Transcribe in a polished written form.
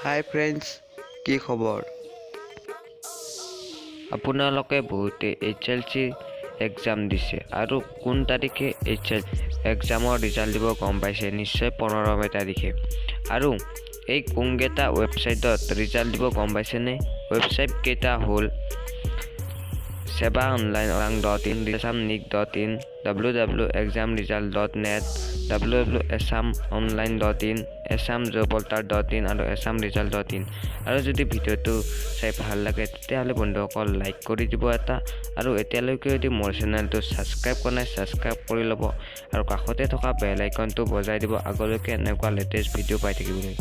হাই friends, কি খবৰ? আপোনালোকে বহুতে hslc এক্সাম দিছে আৰু কোন তাৰিখে hslc এক্সামৰ ৰিজাল্ট দিব গম পাইছে নিশ্চয় 15 তাৰিখে আৰু এই কোনকেইটা ৱেবছাইটত ৰিজাল্ট দিব গম পাইছেনে ৱেবছাইট কেইটা হ'ল sebaonline.in examnik.in www.examresult.net www.assamonline.in assamjobportal.in আৰু assamresult.in আৰু যদি ভিডিওটো চাই ভাল লাগে তেতিয়াহ'লে বন্ধুসকল লাইক কৰি দিব এটা আৰু এতিয়ালৈকে যদি মোৰ চেনেলটো সাবস্ক্ৰাইব কৰা নাই সাবস্ক্ৰাইব কৰি ল'ব আৰু কাষতে থকা বেল আইকনটো বজাই দিব আগলৈকে এনেকুৱা লেটেষ্ট ভিডিও পাই থাকিবলৈ